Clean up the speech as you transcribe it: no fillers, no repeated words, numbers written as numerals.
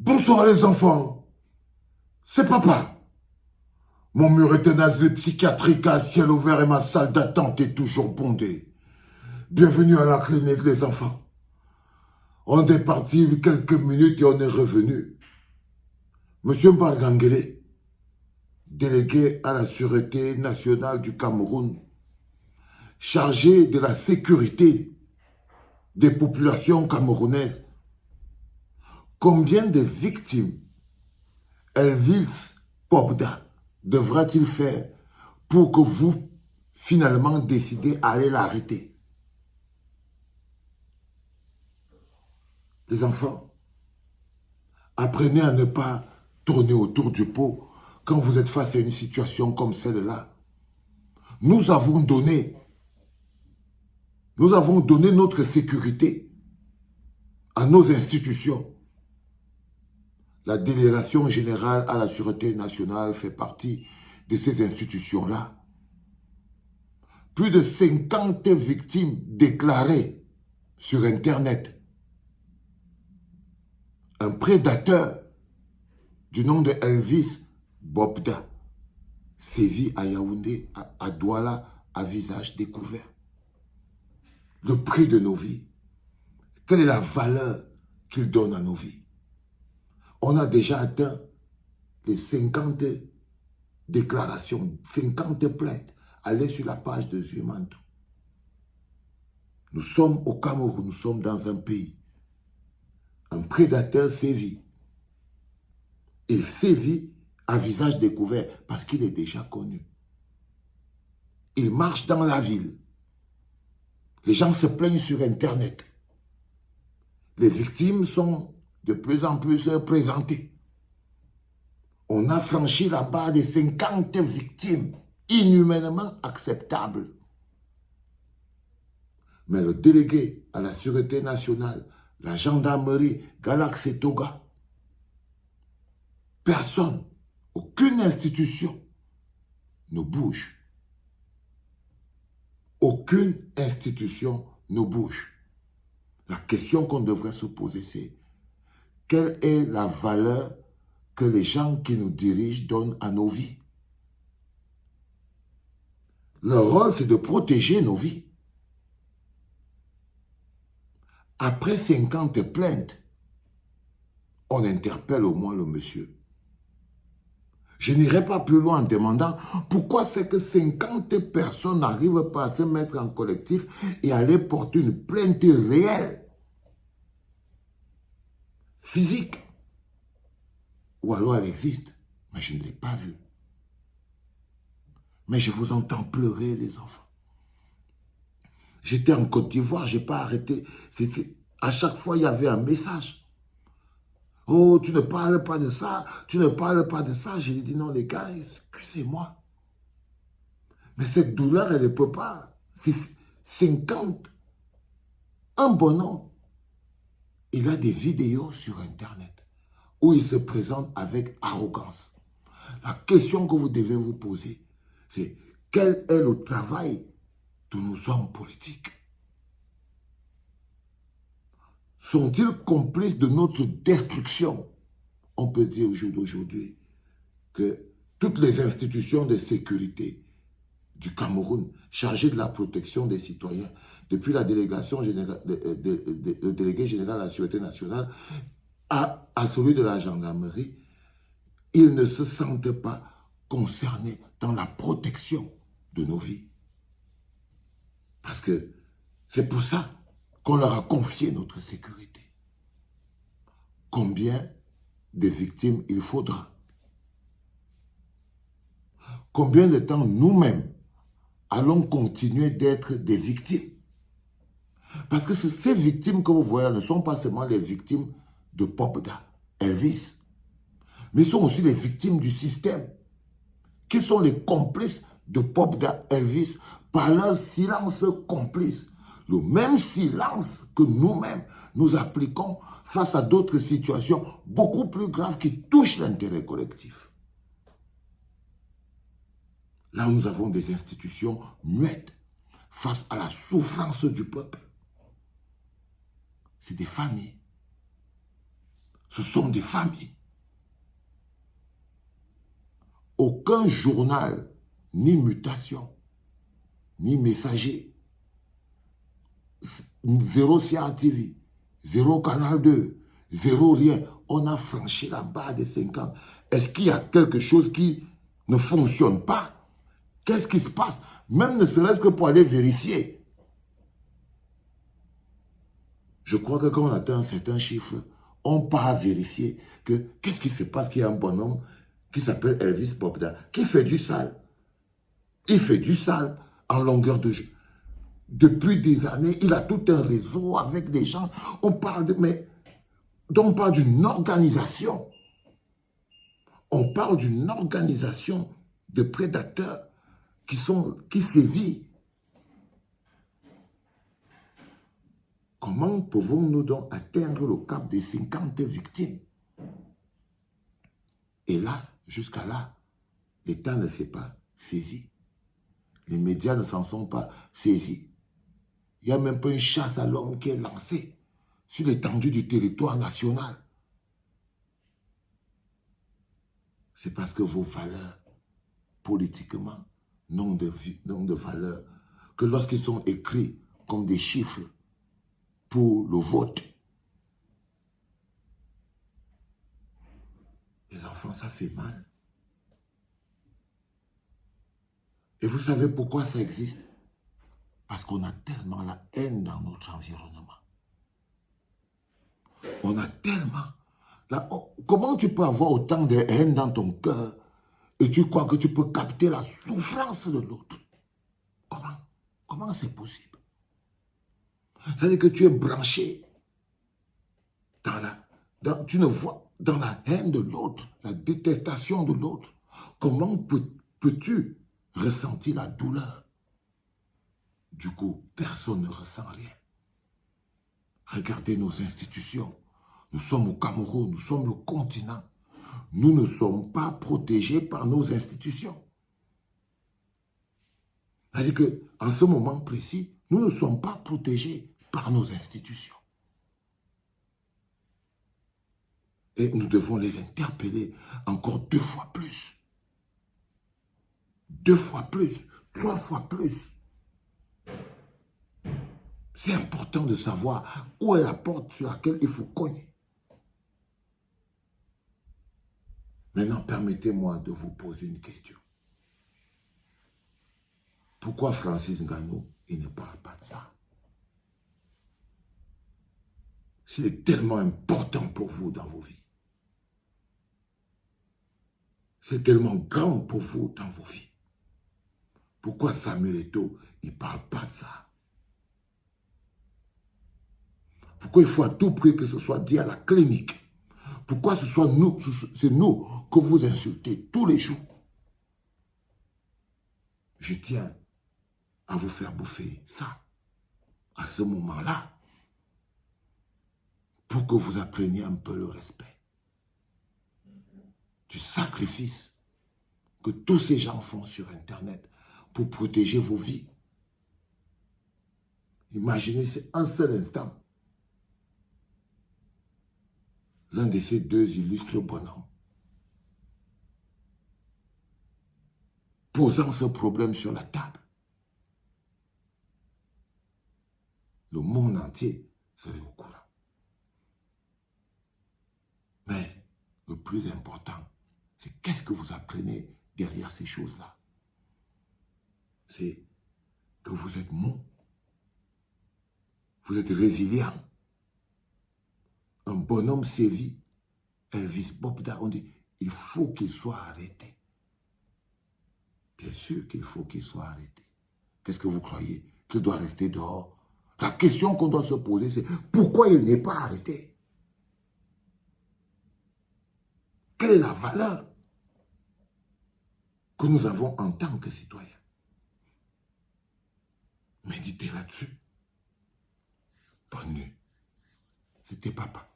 Bonsoir les enfants, c'est papa. Mon mur est un asile psychiatrique à ciel ouvert et ma salle d'attente est toujours bondée. Bienvenue à la clinique les enfants. On est parti quelques minutes et on est revenu. Monsieur Mbargangele, délégué à la Sûreté nationale du Cameroun, chargé de la sécurité des populations camerounaises. Combien de victimes Elvis Pobda devra-t-il faire pour que vous, finalement, décidez d'aller l'arrêter? Les enfants, apprenez à ne pas tourner autour du pot quand vous êtes face à une situation comme celle-là. Nous avons donné notre sécurité à nos institutions. La Délégation générale à la Sûreté nationale fait partie de ces institutions-là. Plus de 50 victimes déclarées sur Internet. Un prédateur du nom de Elvis Pobda sévit à Yaoundé, à Douala, à visage découvert. Le prix de nos vies. Quelle est la valeur qu'il donne à nos vies? On a déjà atteint les 50 déclarations, 50 plaintes. Allez sur la page de Zumanto. Nous sommes au Cameroun, nous sommes dans un pays. Un prédateur sévit. Il sévit à visage découvert parce qu'il est déjà connu. Il marche dans la ville. Les gens se plaignent sur Internet. Les victimes sont de plus en plus présentées. On a franchi la barre des 50 victimes, inhumainement acceptables. Mais le délégué à la Sûreté nationale, la gendarmerie, Galaxy Toga, personne, aucune institution ne bouge. Aucune institution ne bouge. La question qu'on devrait se poser, c'est quelle est la valeur que les gens qui nous dirigent donnent à nos vies? Leur rôle, c'est de protéger nos vies. Après 50 plaintes, on interpelle au moins le monsieur. Je n'irai pas plus loin en demandant pourquoi c'est que 50 personnes n'arrivent pas à se mettre en collectif et à aller porter une plainte réelle, physique. Ou alors elle existe, mais je ne l'ai pas vue. Mais je vous entends pleurer, les enfants. J'étais en Côte d'Ivoire, je n'ai pas arrêté. À chaque fois, il y avait un message. Oh, tu ne parles pas de ça, tu ne parles pas de ça. J'ai dit non, les gars, excusez-moi. Mais cette douleur, elle ne peut pas. C'est 50. Un bonhomme. Il a des vidéos sur Internet où il se présente avec arrogance. La question que vous devez vous poser, c'est quel est le travail de nos hommes politiques? Sont-ils complices de notre destruction? On peut dire au jour d'aujourd'hui que toutes les institutions de sécurité du Cameroun, chargées de la protection des citoyens, depuis la délégation générale, le délégué général à la Sûreté nationale à celui de la gendarmerie, ils ne se sentent pas concernés dans la protection de nos vies. Parce que c'est pour ça qu'on leur a confié notre sécurité. Combien de victimes il faudra? Combien de temps nous-mêmes allons continuer d'être des victimes? Parce que ces victimes que vous voyez ne sont pas seulement les victimes de Pobda, Elvis, mais sont aussi les victimes du système, qui sont les complices de Pobda, Elvis, par leur silence complice. Le même silence que nous-mêmes nous appliquons face à d'autres situations beaucoup plus graves qui touchent l'intérêt collectif. Là, nous avons des institutions muettes face à la souffrance du peuple. C'est des familles. Ce sont des familles. Aucun journal, ni Mutation, ni Messager, zéro CRTV, zéro Canal 2, zéro rien. On a franchi la barre des 50. Est-ce qu'il y a quelque chose qui ne fonctionne pas? Qu'est-ce qui se passe? Même ne serait-ce que pour aller vérifier. Je crois que quand on atteint un certain chiffre, on part vérifier que qu'est-ce qui se passe, qu'il y a un bonhomme qui s'appelle Elvis Bobda, qui fait du sale. Il fait du sale en longueur de jeu. Depuis des années, il a tout un réseau avec des gens. On parle d'une organisation. On parle d'une organisation de prédateurs qui sévit. Comment pouvons-nous donc atteindre le cap des 50 victimes? Et là, jusqu'à là, l'État ne s'est pas saisi. Les médias ne s'en sont pas saisis. Il n'y a même pas une chasse à l'homme qui est lancée sur l'étendue du territoire national. C'est parce que vos valeurs, politiquement, n'ont de valeur que lorsqu'ils sont écrits comme des chiffres pour le vote. Les enfants, ça fait mal. Et vous savez pourquoi ça existe? Parce qu'on a tellement la haine dans notre environnement. On a tellement... Comment tu peux avoir autant de haine dans ton cœur et tu crois que tu peux capter la souffrance de l'autre? Comment c'est possible? C'est-à-dire que tu es branché tu ne vois dans la haine de l'autre, la détestation de l'autre. Comment peux-tu ressentir la douleur? Du coup, personne ne ressent rien. Regardez nos institutions. Nous sommes au Cameroun, nous sommes le continent. Nous ne sommes pas protégés par nos institutions. C'est-à-dire qu'en ce moment précis, nous ne sommes pas protégés par nos institutions. Et nous devons les interpeller encore 2 fois plus. 2 fois plus, 3 fois plus. C'est important de savoir où est la porte sur laquelle il faut cogner. Maintenant, permettez-moi de vous poser une question. Pourquoi Francis Ngannou, il ne parle pas de ça? S'il est tellement important pour vous dans vos vies, c'est tellement grand pour vous dans vos vies, pourquoi Samuel Eto'o, il ne parle pas de ça? Pourquoi il faut à tout prix que ce soit dit à la clinique? Pourquoi c'est nous que vous insultez tous les jours? Je tiens à vous faire bouffer ça, à ce moment-là, pour que vous appreniez un peu le respect du sacrifice que tous ces gens font sur Internet pour protéger vos vies. Imaginez, c'est un seul instant. L'un de ces 2 illustres bonhommes posant ce problème sur la table. Le monde entier serait au courant. Mais le plus important, c'est qu'est-ce que vous apprenez derrière ces choses-là? C'est que vous êtes mou, vous êtes résilient. Un bonhomme sévit, Elvis Bobda, on dit, il faut qu'il soit arrêté. Bien sûr qu'il faut qu'il soit arrêté. Qu'est-ce que vous croyez? Qu'il doit rester dehors? La question qu'on doit se poser, c'est pourquoi il n'est pas arrêté? Quelle est la valeur que nous avons en tant que citoyens? Méditez là-dessus. Bonne nuit. C'était Papa.